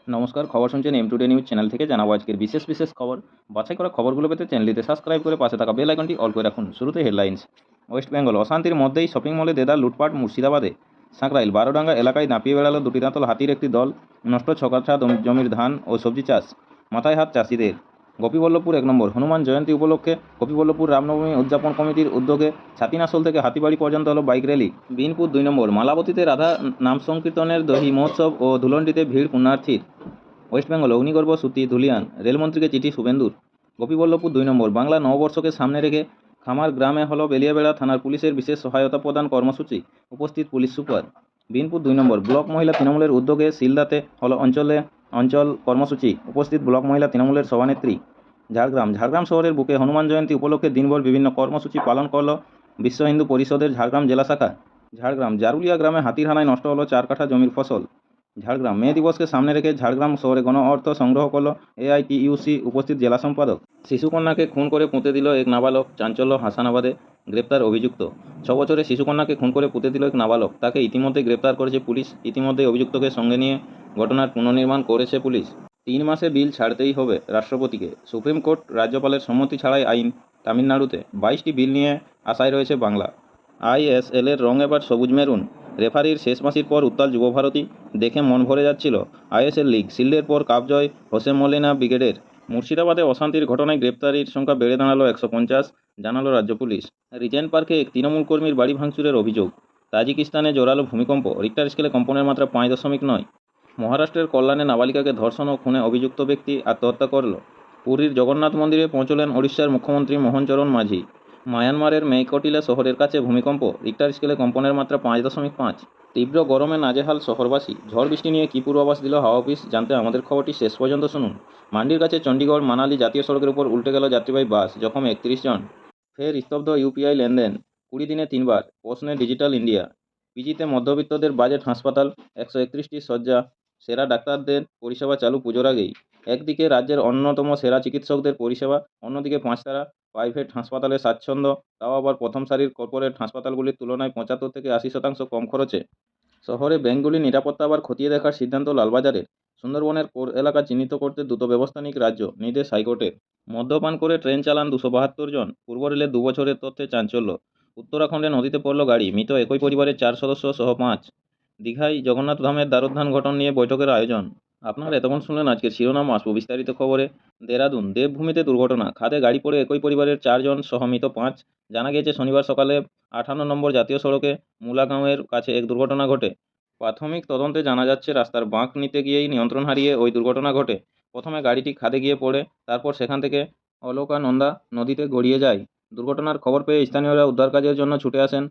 নমস্কার, খবর শুনছেন এম টুডে নিউজ চ্যানেল থেকে। জানাবো আজকের বিশেষ খবর। বাছাই করা খবরগুলো পেতে চ্যানেলটিতে সাবস্ক্রাইব করে পাশে থাকা বেল আইকনটি অল করে রাখুন। শুরুতে হেডলাইন্স। ওয়েস্ট বেঙ্গল অশান্তির মধ্যেই শপিং মলে দেদার লুটপাট মুর্শিদাবাদে। সাঁকরাইল বারোডাঙ্গা এলাকায় দাপিয়ে বেড়ালো দুটি দাঁতল হাতির একটি দল। নষ্ট ছকাঠা জমির ধান ও সবজি চাষ, মাথায় হাত চাষিদের। গোপীবল্লভপুর 1 নম্বর হনুমান জয়ন্তী উপলক্ষে গোপীবল্লভপুর রামনবমী উদযাপন কমিটির উদ্যোগে ছাতিনাসল থেকে হাতিবাড়ি পর্যন্ত হলো বাইক র্যালি। বিনপুর 2 নম্বর মালাবতীতে রাধা নাম সংকীর্তনের দহি মহোৎসব ও ধুলন্ডিতে ভিড় পুণ্যার্থীর। ওয়েস্ট বেঙ্গল অগ্নিগর্ভ সুতি ধুলিয়ান, রেলমন্ত্রীকে চিঠি শুভেন্দুর। গোপীবল্লভপুর 2 নম্বর বাংলা নববর্ষকে সামনে রেখে খামার গ্রামে হলো বেলিয়াবেড়া থানার পুলিশের বিশেষ সহায়তা প্রদান কর্মসূচি, উপস্থিত পুলিশ সুপার। বিনপুর 2 নম্বর ব্লক মহিলা তৃণমূলের উদ্যোগে শিলদাতে হলো অঞ্চল কর্মসূচি, উপস্থিত ব্লক মহিলা তৃণমূলের সভানেত্রী। ঝাড়গ্রাম শহরের বুকে হনুমান জয়ন্তী উপলক্ষে দিনভর বিভিন্ন কর্মসূচি পালন করল বিশ্ব হিন্দু পরিষদের ঝাড়গ্রাম জেলা শাখা। জারুলিয়া গ্রামে হাতির হানায় নষ্ট হলো 4 কাঠা জমির ফসল। ঝাড়গ্রাম মে দিবসকে সামনে রেখে ঝাড়গ্রাম শহরে গণ অর্থ সংগ্রহ করল এআইটিইউসি, উপস্থিত জেলা সম্পাদক। শিশুকন্যাকে খুন করে পুঁতে দিল এক নাবালক, চাঞ্চল্য হাসানাবাদে, গ্রেপ্তার অভিযুক্ত। 6 বছরের শিশুকন্যাকে খুন করে পুঁতে দিল এক নাবালক, তাকে ইতিমধ্যে গ্রেপ্তার করেছে পুলিশ। ইতিমধ্যে অভিযুক্তকে সঙ্গে নিয়ে ঘটনার পুনর্নির্মাণ করেছে পুলিশ। 3 মাসে বিল ছাড়তেই হবে রাষ্ট্রপতিকে, সুপ্রিম কোর্ট রাজ্যপালের সম্মতি ছাড়াই আইন। তামিলনাড়ুতে 22টি বিল নিয়ে আশায় রয়েছে বাংলা। আইএসএলের রং এবার সবুজ মেরুন। রেফারির শেষ মাসির পর উত্তাল যুবভারতী, দেখে মন ভরে যাচ্ছিল। আইএসএল লিগ শিল্ডের পর কাপ জয় হোসে মলিনা ব্রিগেডের। মুর্শিদাবাদে অশান্তির ঘটনায় গ্রেপ্তারির সংখ্যা বেড়ে দাঁড়ালো 150, জানালো রাজ্য পুলিশ। রিজেন্ট পার্কে এক তৃণমূল কর্মীর বাড়ি ভাঙচুরের অভিযোগ। তাজিকিস্তানে জোরালো ভূমিকম্প, রিক্টার স্কেলে কম্পনের মাত্রা 5.9। মহারাষ্ট্রের কল্যাণে নাবালিকাকে ধর্ষণ ও খুনে অভিযুক্ত ব্যক্তি আত্মহত্যা করল। পুরীর জগন্নাথ মন্দিরে পৌঁছলেন ওড়িশার মুখ্যমন্ত্রী মোহনচরণ মাঝি। মায়ানমারের মেইকটিলা শহরের কাছে ভূমিকম্প, রিক্টার স্কেলে কম্পনের মাত্রা 5.5। তীব্র গরমে নাজেহাল শহরবাসী, ঝড় বৃষ্টি নিয়ে কী পূর্বাভাস দিল হাওয়া অফিস, জানতে আমাদের খবরটি শেষ পর্যন্ত শুনুন। মান্ডির কাছে চণ্ডীগড় মানালি জাতীয় সড়কের উপর উল্টে গেল যাত্রীবাহী বাস, জখম 31 জন। ফের স্তব্ধ ইউপিআই লেনদেন, 20 দিনে 3বার, প্রশ্নে ডিজিটাল ইন্ডিয়া। পিজিতে মধ্যবিত্তদের বাজেট হাসপাতাল, 131টি শয্যা, সেরা ডাক্তারদের পরিষেবা চালু পুজোর আগেই। একদিকে রাজ্যের অন্যতম সেরা চিকিৎসকদের পরিষেবা, অন্যদিকে 5 তারা প্রাইভেট হাসপাতালে স্বাচ্ছন্দ্য, তাও আবার প্রথম সারির কর্পোরেট হাসপাতালগুলির তুলনায় 75 থেকে 80% কম খরচে। শহরে ব্যাংকগুলির নিরাপত্তা আবার খতিয়ে দেখার সিদ্ধান্ত লালবাজারের। সুন্দরবনের কোর এলাকা চিহ্নিত করতে দ্রুত ব্যবস্থা নিক রাজ্য, নির্দেশ হাইকোর্টের। মদ্যপান করে ট্রেন চালান 272 জন, পূর্ব রেলের 2 বছরের তথ্যে চাঞ্চল্য। উত্তরাখণ্ডে নদীতে পড়ল গাড়ি, মৃত একই পরিবারের 4 সদস্য সহ 5। দীঘায় জগন্নাথ ধামের দ্বারোদ্ধান ঘটন নিয়ে বৈঠকের আয়োজন। আপনারা এতক্ষণ শুনলেন আজকের শিরোনাম, আসবো বিস্তারিত খবরে। দেরাদুন দেবভূমিতে দুর্ঘটনা, খাদে গাড়ি পড়ে একই পরিবারের 4 জন সহ মৃত 5। জানা গিয়েছে শনিবার সকালে 58 নম্বর জাতীয় সড়কে মুলাগাঁওয়ের কাছে এক দুর্ঘটনা ঘটে। প্রাথমিক তদন্তে জানা যাচ্ছে রাস্তার বাঁক নিতে গিয়েই নিয়ন্ত্রণ হারিয়ে ওই দুর্ঘটনা ঘটে। প্রথমে গাড়িটি খাদে গিয়ে পড়ে, তারপর সেখান থেকে অলকানন্দা নদীতে গড়িয়ে যায়। দুর্ঘটনার খবর পেয়ে স্থানীয়রা উদ্ধার কাজের জন্য ছুটে আসেন,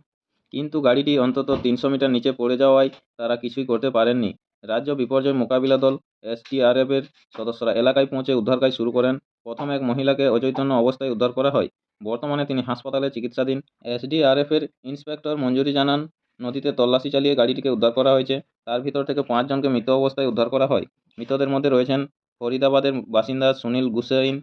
কিন্তু গাড়িটি অন্তত 300 মিটার নিচে পড়ে যাওয়ায় তারা কিছুই করতে পারেননি। রাজ্য বিপর্যয় মোকাবিলা দল এসডিআরএফের সদস্যরা এলাকায় পৌঁছে উদ্ধার কাজ শুরু করেন। প্রথম এক মহিলাকে অচৈতন্য অবস্থায় উদ্ধার করা হয়, বর্তমানে তিনি হাসপাতালে চিকিৎসাধীন। এসডিআরএফের ইন্সপেক্টর মঞ্জুরি জানান, নদীতে তল্লাশি চালিয়ে গাড়িটিকে উদ্ধার করা হয়েছে। তার ভিতর থেকে 5 জনকে মৃত অবস্থায় উদ্ধার করা হয়। মৃতদের মধ্যে রয়েছেন ফরিদাবাদের বাসিন্দা সুনীল গুসাইন,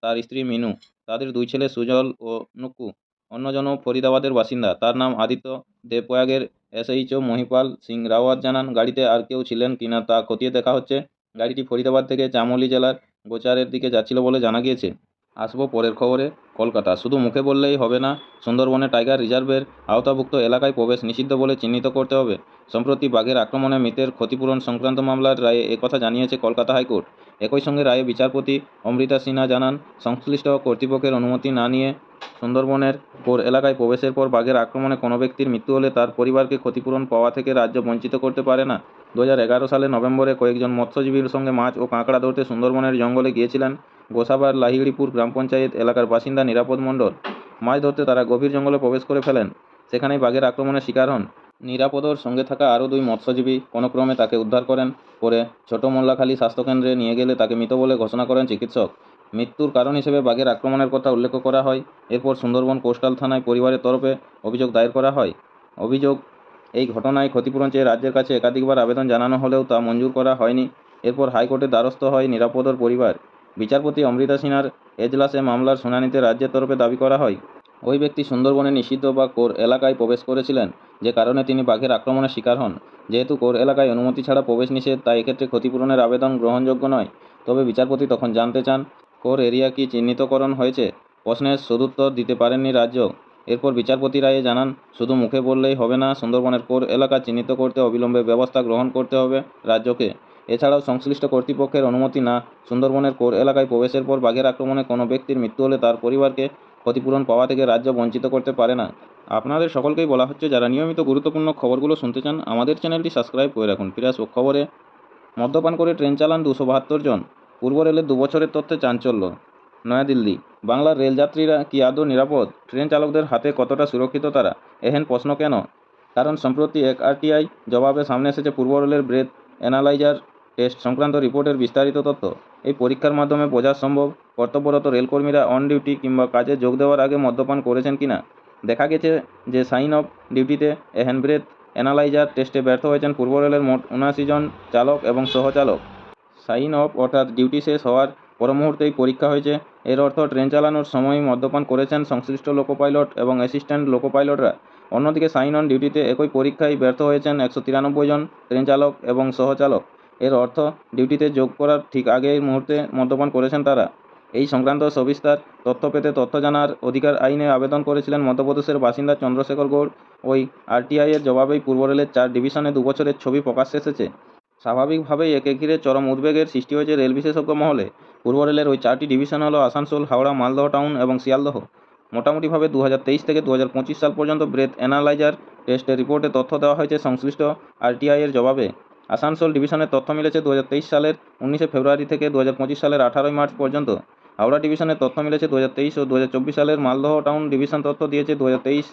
তার স্ত্রী মিনু, তাদের 2 ছেলে সুজল ও নুক্কু। অন্যজনও ফরিদাবাদের বাসিন্দা, তার নাম আদিত্য। দেবপ্রয়াগের এসএইচও মহিপাল সিং রাওয়াত জানান, গাড়িতে আর কেউ ছিলেন কিনা তা খতিয়ে দেখা হচ্ছে। গাড়িটি ফরিদাবাদ থেকে চামোলি জেলার গোচারের দিকে যাচ্ছিল বলে জানা গিয়েছে। আসবো পরের খবরে। কলকাতা, শুধু মুখে বললেই হবে না, সুন্দরবনে টাইগার রিজার্ভের আওতাভুক্ত এলাকায় প্রবেশ নিষিদ্ধ বলে চিহ্নিত করতে হবে। সম্প্রতি বাঘের আক্রমণে মৃতের ক্ষতিপূরণ সংক্রান্ত মামলার রায়ে একথা জানিয়েছে কলকাতা হাইকোর্ট। একই সঙ্গে রায়ে বিচারপতি অমৃতা সিনহা জানান, সংশ্লিষ্ট কর্তৃপক্ষের অনুমতি না নিয়ে সুন্দরবনের কোর এলাকায় প্রবেশের পর বাঘের আক্রমণে কোনো ব্যক্তির মৃত্যু হলে তার পরিবারকে ক্ষতিপূরণ পাওয়া থেকে রাজ্য বঞ্চিত করতে পারে না। 2011 সালের নভেম্বরে কয়েকজন মৎস্যজীবীর সঙ্গে মাছ ও কাঁকড়া ধরতে সুন্দরবনের জঙ্গলে গিয়েছিলেন গোসাবার লাহিড়িপুর গ্রাম পঞ্চায়েত এলাকার বাসিন্দা নিরাপদ মণ্ডল। মাছ ধরতে তারা গভীর জঙ্গলে প্রবেশ করে ফেলেন, সেখানেই বাঘের আক্রমণের শিকার হন। নিরাপদর সঙ্গে থাকা আরও 2 মৎস্যজীবী কোনোক্রমে তাকে উদ্ধার করেন। পরে ছোট মোল্লাখালী স্বাস্থ্যকেন্দ্রে নিয়ে গেলে তাকে মৃত বলে ঘোষণা করেন চিকিৎসক। মৃত্যুর কারণ হিসেবে বাঘের আক্রমণের কথা উল্লেখ করা হয়। এরপর সুন্দরবন কোস্টাল থানায় পরিবারের তরফে অভিযোগ দায়ের করা হয়। এই ঘটনায় ক্ষতিপূরণ চেয়ে রাজ্যের কাছে একাধিকবার আবেদন জানানো হলেও তা মঞ্জুর করা হয়নি। এরপর হাইকোর্টের দ্বারস্থ হয় নিরাপদর পরিবার। বিচারপতি অমৃতা সিনহার এজলাসে মামলার শুনানিতে রাজ্যের তরফে দাবি করা হয়, ওই ব্যক্তি সুন্দরবনে নিষিদ্ধ বা কোর এলাকায় প্রবেশ করেছিলেন। যে কারণে তিনি বাঘের আক্রমণের শিকার হন। যেহেতু কোর এলাকায় অনুমতি ছাড়া প্রবেশ নিষেধ, তাই এক্ষেত্রে ক্ষতিপূরণের আবেদন গ্রহণযোগ্য নয়। তবে বিচারপতি তখন জানতে চান, কোর এরিয়া কি চিহ্নিতকরণ হয়েছে? প্রশ্নের সদুত্তর দিতে পারেননি রাজ্য। এরপর বিচারপতি রায়ে জানান, শুধু মুখে বললেই হবে না, সুন্দরবনের কোর এলাকা চিহ্নিত করতে অবিলম্বে ব্যবস্থা গ্রহণ করতে হবে রাজ্যকে। এছাড়াও সংশ্লিষ্ট কর্তৃপক্ষের অনুমতি না সুন্দরবনের কোর এলাকায় প্রবেশের পর বাঘের আক্রমণে কোনো ব্যক্তির মৃত্যু হলে তার পরিবারকে ক্ষতিপূরণ পাওয়া থেকে রাজ্য বঞ্চিত করতে পারে না। আপনাদের সকলকেই বলা হচ্ছে, যারা নিয়মিত গুরুত্বপূর্ণ খবরগুলো শুনতে চান আমাদের চ্যানেলটি সাবস্ক্রাইব করে রাখুন। ফিরে আসবো খবরে। মদ্যপান করে ট্রেন চালান 272 জন। পূর্ব রেলের 2 বছরের তথ্যে চাঞ্চল্য। নয়াদিল্লি, বাংলার রেলযাত্রীরা কি আদৌ নিরাপদ? ট্রেন চালকদের হাতে কতটা সুরক্ষিত তারা? এহেন প্রশ্ন কেন? কারণ সম্প্রতি এক আরটিআই জবাবে সামনে এসেছে পূর্ব রেলের ব্রেথ অ্যানালাইজার টেস্ট সংক্রান্ত রিপোর্টের বিস্তারিত তথ্য। এই পরীক্ষার মাধ্যমে বোঝা সম্ভব কর্তব্যরত রেলকর্মীরা অন ডিউটি কিংবা কাজে যোগ দেওয়ার আগে মদ্যপান করেছেন কিনা। দেখা গেছে যে সাইন অফ ডিউটিতে হ্যান্ড ব্রেথ অ্যানালাইজার টেস্টে ব্যর্থ হয়েছেন পূর্ব রেলের মোট 79 জন চালক এবং সহচালক। সাইন অফ অর্থাৎ ডিউটি শেষ হওয়ার পর মুহূর্তেই পরীক্ষা হয়েছে। এর অর্থ ট্রেন চালানোর সময় মদ্যপান করেছেন সংশ্লিষ্ট লোকো পাইলট এবং অ্যাসিস্ট্যান্ট লোকো পাইলটরা। অন্যদিকে সাইন অন ডিউটিতে একই পরীক্ষায় ব্যর্থ হয়েছেন 193 জন ট্রেন চালক এবং সহচালক। এর অর্থ ডিউটিতে যোগ করার ঠিক আগের মুহূর্তে মদ্যপান করেছেন তারা। এই সংক্রান্ত সবিস্তার তথ্য পেতে তথ্য জানার অধিকার আইনে আবেদন করেছিলেন মধ্যপ্রদেশের বাসিন্দা চন্দ্রশেখর গৌড়। ওই আরটিআইয়ের জবাবেই পূর্ব রেলের 4 ডিভিশনে 2 বছরের ছবি প্রকাশ্যে এসেছে। স্বাভাবিকভাবেই একে ঘিরে চরম উদ্বেগের সৃষ্টি হয়েছে রেল বিশেষজ্ঞ মহলে। পূর্ব রেলের ওই 4টি ডিভিশন হলো আসানসোল, হাওড়া, মালদহ টাউন এবং শিয়ালদহ। মোটামুটিভাবে 2023 থেকে 2025 সাল পর্যন্ত ব্রেথ অ্যানালাইজার টেস্টের রিপোর্টে তথ্য দেওয়া হয়েছে সংশ্লিষ্ট আরটিআইয়ের জবাবে। আসানসোল ডিভিশনের তথ্য মিলেছে 2023 সালের 19 ফেব্রুয়ারি থেকে 2025 সালের 18 মার্চ পর্যন্ত। হাওড়া ডিভিশনের তথ্য মিলেছে 2023 ও 2024 সালের। মালদহ টাউন ডিভিশন তথ্য দিয়েছে 2023,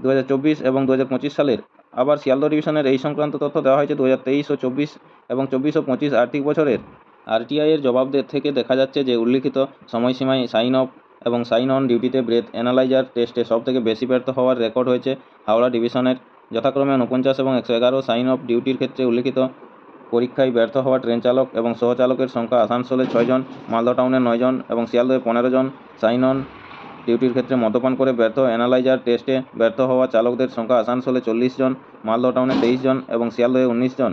2024 এবং 2025 সালের। আবার শিয়ালদহ ডিভিশনের এই সংক্রান্ত তথ্য দেওয়া হয়েছে 2023 ও 24 এবং 24 ও 25 আর্থিক বছরের। আরটিআইয়ের জবাব থেকে দেখা যাচ্ছে যে উল্লিখিত সময়সীমায় সাইন অফ এবং সাইন অন ডিউটিতে ব্রেথ অ্যানালাইজার টেস্টে সবথেকে বেশি ব্যর্থ হওয়ার রেকর্ড হয়েছে হাওড়া ডিভিশনের। যথাক্রমে 49 এবং 111 সাইন অফ ডিউটির ক্ষেত্রে উল্লিখিত পরীক্ষায় ব্যর্থ হওয়া ট্রেন চালক এবং সহচালকের সংখ্যা আসানসোলে 6 জন, মালদহ টাউনে 9 জন এবং শিয়ালদহে 15 জন। সাইন অন ডিউটির ক্ষেত্রে মদ্যপান করে ব্যর্থ অ্যানালাইজার টেস্টে ব্যর্থ হওয়া চালকদের সংখ্যা আসানসোলে 40 জন, মালদহ টাউনে 23 জন এবং শিয়ালদহে 19 জন।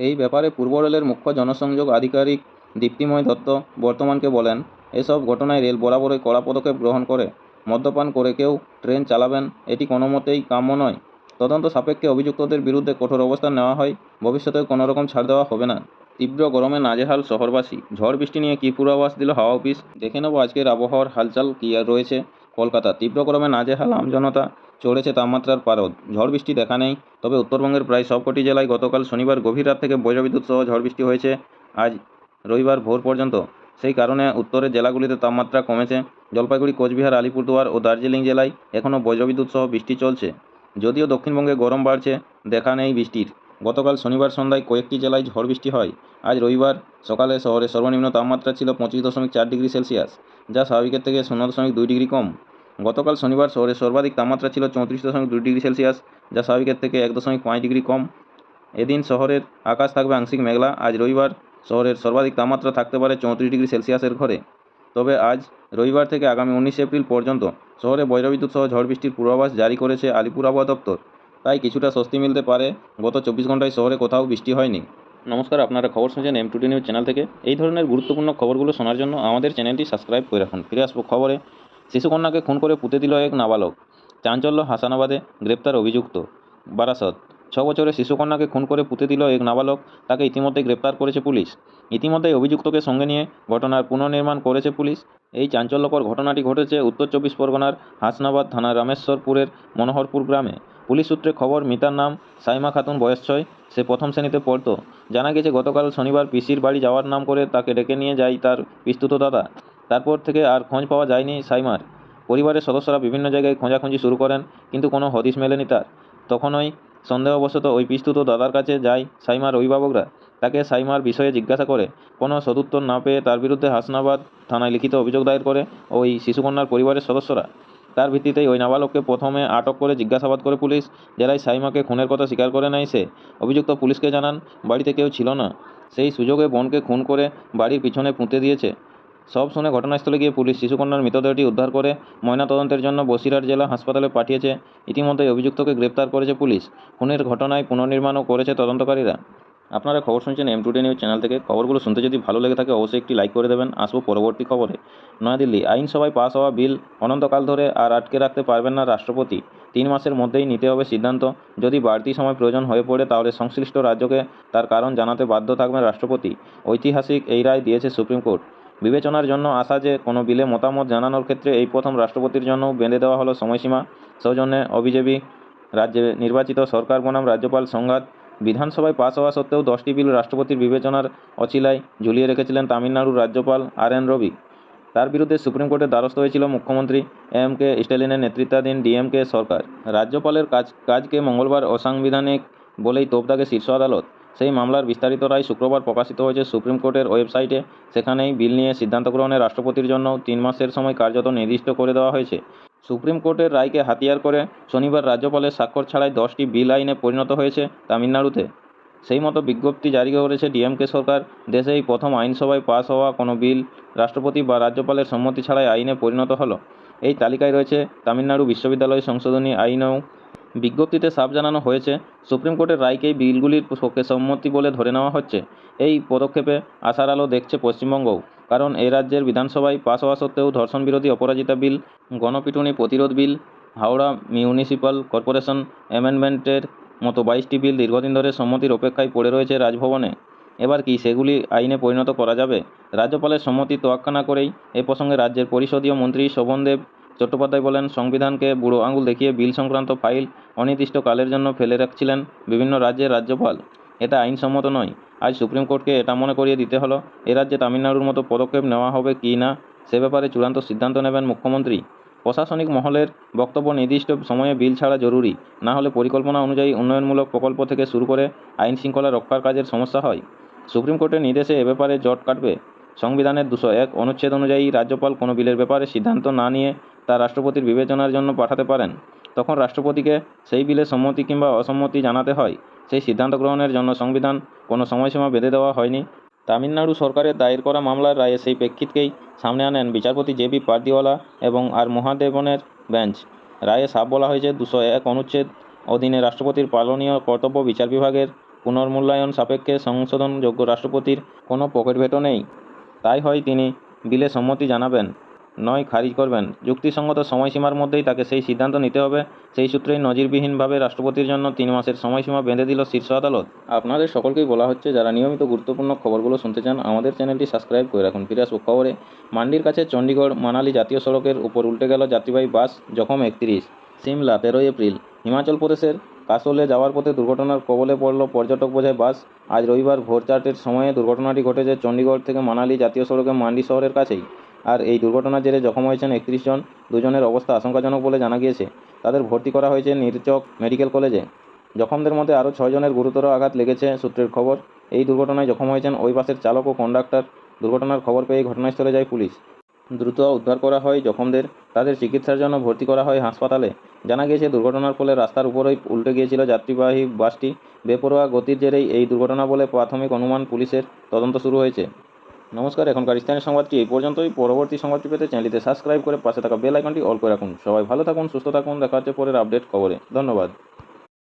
এই ব্যাপারে পূর্ব রেলের মুখ্য জনসংযোগ আধিকারিক দীপ্তিময় দত্ত বর্তমানকে বলেন, এসব ঘটনায় রেল বরাবরই কড়া পদক্ষেপ গ্রহণ করে। মদ্যপান করে কেউ ট্রেন চালাবেন, এটি কোনো মতেই কাম্য নয়। তদন্ত সাপেক্ষে অভিযুক্তদের বিরুদ্ধে কঠোর অবস্থান নেওয়া হয়। ভবিষ্যতে কোনো রকম ছাড় দেওয়া হবে না। তীব্র গরমে নাজেহাল শহরবাসী। ঝড় বৃষ্টি নিয়ে কী পূর্বাভাস দিল হাওয়া অফিস, দেখে নেব আজকের আবহাওয়ার হালচাল কী রয়েছে। কলকাতা, তীব্র গরমে নাজেহাল আমজনতা, চড়েছে তাপমাত্রার পারদ। ঝড় বৃষ্টি দেখা নেই, তবে উত্তরবঙ্গের প্রায় সবকটি জেলায় গতকাল শনিবার গভীর রাত থেকে বজ্রবিদ্যুৎ সহ ঝড় বৃষ্টি হয়েছে আজ রবিবার ভোর পর্যন্ত। সেই কারণে উত্তরের জেলাগুলিতে তাপমাত্রা কমেছে। জলপাইগুড়ি, কোচবিহার, আলিপুরদুয়ার ও দার্জিলিং জেলায় এখনও বজ্রবিদ্যুৎ সহ বৃষ্টি চলছে। যদিও দক্ষিণবঙ্গে গরম বাড়ছে, দেখা নেই বৃষ্টির। গতকাল শনিবার সন্ধ্যায় কয়েকটি জেলায় ঝড় বৃষ্টি হয়। আজ রবিবার সকালে শহরে সর্বনিম্ন তাপমাত্রা ছিল 25.4 ডিগ্রি সেলসিয়াস, যা স্বাভাবিকের থেকে 0.2 ডিগ্রি কম। গতকাল শনিবার শহরের সর্বাধিক তাপমাত্রা ছিল 34.2 ডিগ্রি সেলসিয়াস, যা স্বাভাবিকের থেকে 1.5 ডিগ্রি কম। এদিন শহরের আকাশ থাকবে আংশিক মেঘলা। আজ রবিবার শহরের সর্বাধিক তাপমাত্রা থাকতে পারে 34 ডিগ্রি সেলসিয়াসের ঘরে। তবে আজ রবিবার থেকে আগামী 19 এপ্রিল পর্যন্ত শহরে বজ্রবিদ্যুৎ সহ ঝড় বৃষ্টির পূর্বাভাস জারি করেছে আলিপুর আবহাওয়া দপ্তর। তাই কিছুটা স্বস্তি মিলতে পারে। গত 24 ঘন্টায় শহরে কোথাও বৃষ্টি হয়নি। নমস্কার, আপনারা খবর শুনছেন M2D নিউজ চ্যানেল থেকে। এই ধরনের গুরুত্বপূর্ণ খবরগুলো শোনার জন্য আমাদের চ্যানেলটি সাবস্ক্রাইব করে রাখুন। ফিরে আসবো খবরে। শিশুকন্যাকে খুন করে পুঁতে দিল এক নাবালক। চাঞ্চল্য হাসানাবাদে, গ্রেপ্তার অভিযুক্ত। বারাসত, 6 বছরের শিশুকন্যাকে খুন করে পুঁতে দিল এক নাবালক, তাকে ইতিমধ্যে গ্রেপ্তার করেছে পুলিশ। ইতিমধ্যেই অভিযুক্তকে সঙ্গে নিয়ে ঘটনার পুনর্নির্মাণ করেছে পুলিশ। এই চাঞ্চল্যকর ঘটনাটি ঘটেছে উত্তর 24 পরগনার হাসনাবাদ থানার রামেশ্বরপুরের মনোহরপুর গ্রামে। পুলিশ সূত্রে খবর, মিতার নাম সাইমা খাতুন, বয়স 6। সে প্রথম শ্রেণীতে পড়তো। জানা গেছে গতকাল শনিবার পিসির বাড়ি যাওয়ার নাম করে তাকে ডেকে নিয়ে যায় তার পিস্তুত দাদা। তারপর থেকে আর খোঁজ পাওয়া যায়নি সাইমার। পরিবারের সদস্যরা বিভিন্ন জায়গায় খোঁজাখুঁজি শুরু করেন, কিন্তু কোনো হদিশ মেলেনি তার। তখনই সন্দেহবশত ওই পিস্তুত দাদার কাছে যায় সাইমার অভিভাবকরা। তাকে সাইমার বিষয়ে জিজ্ঞাসা করে কোনো সদুত্তর না পেয়ে তার বিরুদ্ধে হাসনাবাদ থানায় লিখিত অভিযোগ দায়ের করে ওই শিশুকন্যার পরিবারের সদস্যরা। তার ভিত্তিতেই ওই নাবালককে প্রথমে আটক করে জিজ্ঞাসাবাদ করে পুলিশ। জেলায় সাইমাকে খুনের কথা স্বীকার করে নেয় সে। অভিযুক্ত পুলিশকে জানান, বাড়িতে কেউ ছিল না, সেই সুযোগে বোনকে খুন করে বাড়ির পিছনে পুঁতে দিয়েছে। সব শুনে ঘটনাস্থলে গিয়ে পুলিশ শিশুকন্যার মৃতদেহটি উদ্ধার করে ময়নাতদন্তের জন্য বসিরহাট জেলা হাসপাতালে পাঠিয়েছে। ইতিমধ্যে অভিযুক্তকে গ্রেপ্তার করেছে পুলিশ। খুনের ঘটনায় পুনর্নির্মাণও করেছে তদন্তকারীরা। আপনারা খবর শুনছেন M2 নিউজ চ্যানেল থেকে। খবরগুলো শুনতে যদি ভালো লেগে থাকে অবশ্যই একটি লাইক করে দেবেন। আসবো পরবর্তী খবরে। নয়াদিল্লি, আইনসভায় পাস হওয়া বিল অনন্তকাল ধরে আর আটকে রাখতে পারবেন না রাষ্ট্রপতি। 3 মাসের মধ্যেই নিতে হবে সিদ্ধান্ত। যদি বাড়তি সময় প্রয়োজন হয়ে পড়ে তাহলে সংশ্লিষ্ট রাজ্যকে তার কারণ জানাতে বাধ্য থাকবেন রাষ্ট্রপতি। ঐতিহাসিক এই রায় দিয়েছে সুপ্রিম কোর্ট। বিবেচনার জন্য আসা যে কোনো বিলে মতামত জানানোর ক্ষেত্রে এই প্রথম রাষ্ট্রপতির জন্য বেঁধে দেওয়া হলো সময়সীমা। সৌজন্যে অবিজেপি রাজ্যে নির্বাচিত সরকার বনাম রাজ্যপাল সংঘাত। বিধানসভায় পাস হওয়া সত্ত্বেও 10টি বিল রাষ্ট্রপতির বিবেচনার অছিলায় ঝুলিয়ে রেখেছিলেন তামিলনাড়ুর রাজ্যপাল RN রবি। তার বিরুদ্ধে সুপ্রিম কোর্টের দ্বারস্থ হয়েছিল মুখ্যমন্ত্রী MK স্ট্যালিনের নেতৃত্বাধীন DMK সরকার। রাজ্যপালের কাজকে মঙ্গলবার অসাংবিধানিক বলেই তোপ দাগে শীর্ষ আদালত। সেই মামলার বিস্তারিত রায় শুক্রবার প্রকাশিত হয়েছে সুপ্রিম কোর্টের ওয়েবসাইটে। সেখানেই বিল নিয়ে সিদ্ধান্ত গ্রহণে রাষ্ট্রপতির জন্য 3 মাসের সময় কার্যত নির্দিষ্ট করে দেওয়া হয়েছে। সুপ্রিম কোর্টের রায়কে হাতিয়ার করে শনিবার রাজ্যপালের স্বাক্ষর ছাড়াই 10টি বিল আইনে পরিণত হয়েছে তামিলনাড়ুতে। সেই মতো বিজ্ঞপ্তি জারি করেছে DMK সরকার। দেশে এই প্রথম আইনসভায় পাস হওয়া কোনো বিল রাষ্ট্রপতি বা রাজ্যপালের সম্মতি ছাড়াই আইনে পরিণত হলো। এই তালিকায় রয়েছে তামিলনাড়ু বিশ্ববিদ্যালয় সংশোধনী আইনও। বিজ্ঞপ্তিতে সাফ জানানো হয়েছে, সুপ্রিম কোর্টের রায়কেই বিলগুলির পক্ষে সম্মতি বলে ধরে নেওয়া হচ্ছে। এই পদক্ষেপে আশার আলো দেখছে পশ্চিমবঙ্গও। কারণ এই রাজ্যের বিধানসভায় পাস হওয়া সত্ত্বেও ধর্ষণ বিরোধী অপরাজিতা বিল, গণপিটুনি প্রতিরোধ বিল, হাওড়া মিউনিসিপ্যাল কর্পোরেশন অ্যামেন্ডমেন্টের মতো 22টি বিল দীর্ঘদিন ধরে সম্মতির অপেক্ষায় পড়ে রয়েছে রাজভবনে। এবার কি সেগুলি আইনে পরিণত করা যাবে? রাজ্যপালের সম্মতি তোয়াক্কা না করেই এ প্রসঙ্গে রাজ্যের পরিষদীয় মন্ত্রী শোভনদেব চট্টোপাধ্যায় বলেন, সংবিধানকে বুড়ো আঙুল দেখিয়ে বিল সংক্রান্ত ফাইল অনির্দিষ্টকালের জন্য ফেলে রাখছিলেন বিভিন্ন রাজ্যের রাজ্যপাল। এটা আইনসম্মত নয়। আজ সুপ্রিম কোর্টকে এটা মনে করিয়ে দিতে হলো। এ রাজ্যে তামিলনাড়ুর মতো পদক্ষেপ নেওয়া হবে কি না সে ব্যাপারে চূড়ান্ত সিদ্ধান্ত নেবেন মুখ্যমন্ত্রী। প্রশাসনিক মহলের বক্তব্য, নির্দিষ্ট সময়ে বিল ছাড়া জরুরি, না হলে পরিকল্পনা অনুযায়ী উন্নয়নমূলক প্রকল্প থেকে শুরু করে আইন শৃঙ্খলা রক্ষার কাজের সমস্যা হয়। সুপ্রিম কোর্টের নির্দেশে এ ব্যাপারে জট কাটবে। সংবিধানের 201 অনুচ্ছেদ অনুযায়ী রাজ্যপাল কোনো বিলের ব্যাপারে সিদ্ধান্ত না নিয়ে তা রাষ্ট্রপতির বিবেচনার জন্য পাঠাতে পারেন। তখন রাষ্ট্রপতিকে সেই বিলের সম্মতি কিংবা অসম্মতি জানাতে হয়। সেই সিদ্ধান্ত গ্রহণের জন্য সংবিধান কোনো সময়সীমা বেঁধে দেওয়া হয়নি। তামিলনাড়ু সরকারের দায়ের করা মামলার রায়ে সেই প্রেক্ষিতকেই সামনে আনেন বিচারপতি JB পারদিওয়ালা এবং আর মহাদেবনের বেঞ্চ। রায়ে সাফ বলা হয়েছে, 201 অনুচ্ছেদ অধীনে রাষ্ট্রপতির পালনীয় কর্তব্য বিচার বিভাগের পুনর্মূল্যায়ন সাপেক্ষে সংশোধনযোগ্য রাষ্ট্রপতির কোনো পকেট ভেটো নেই। তাই হয় তিনি বিলে সম্মতি জানাবেন, নয় খারিজ করবেন। যুক্তিসঙ্গত সময়সীমার মধ্যেই তাকে সেই সিদ্ধান্ত নিতে হবে। সেই সূত্রেই নজিরবিহীনভাবে রাষ্ট্রপতির জন্য 3 মাসের সময়সীমা বেঁধে দিল শীর্ষ আদালত। আপনাদের সকলকেই বলা হচ্ছে, যারা নিয়মিত গুরুত্বপূর্ণ খবরগুলো শুনতে চান আমাদের চ্যানেলটি সাবস্ক্রাইব করে রাখুন। ফিরে আসবো খবরে। মান্ডির কাছে চণ্ডীগড় মানালি জাতীয় সড়কের উপর উল্টে গেল যাত্রীবাহী বাস, জখম 31। সিমলা, 13 এপ্রিল। হিমাচল প্রদেশের কাসোলে যাওয়ার পথে দুর্ঘটনার কবলে পড়ল পর্যটক বোঝাই বাস। আজ রবিবার ভোর 4টের সময়ে দুর্ঘটনাটি ঘটেছে চণ্ডীগড় থেকে মানালি জাতীয় সড়কে মান্ডি শহরের কাছেই। আর এই দুর্ঘটনার জেরে জখম হয়েছেন 31 জন। দুজনের অবস্থা আশঙ্কাজনক বলে জানা গিয়েছে। তাদের ভর্তি করা হয়েছে নিরচক মেডিকেল কলেজে। জখমদের মধ্যে আরও 6 জনের গুরুতর আঘাত লেগেছে সূত্রের খবর। এই দুর্ঘটনায় জখম হয়েছেন ওই বাসের চালক ও কন্ডাক্টর। দুর্ঘটনার খবর পেয়ে ঘটনাস্থলে যায় পুলিশ। দ্রুত উদ্ধার করা হয় জখমদের। তাদের চিকিৎসার জন্য ভর্তি করা হয় হাসপাতালে। জানা গিয়েছে, দুর্ঘটনার ফলে রাস্তার উপরেই উল্টে গিয়েছিল যাত্রীবাহী বাসটি। বেপরোয়া গতির জেরেই এই দুর্ঘটনা বলে প্রাথমিক অনুমান পুলিশের। তদন্ত শুরু হয়েছে। নমস্কার, এখনকার স্থানীয় সংবাদটি এই পর্যন্তই। পরবর্তী সংবাদটি পেতে চ্যানেলটিতে সাবস্ক্রাইব করে পাশে থাকা বেল আইকনটি অল করে রাখুন। সবাই ভালো থাকুন, সুস্থ থাকুন। দেখা হচ্ছে পরের আপডেট খবরে। ধন্যবাদ।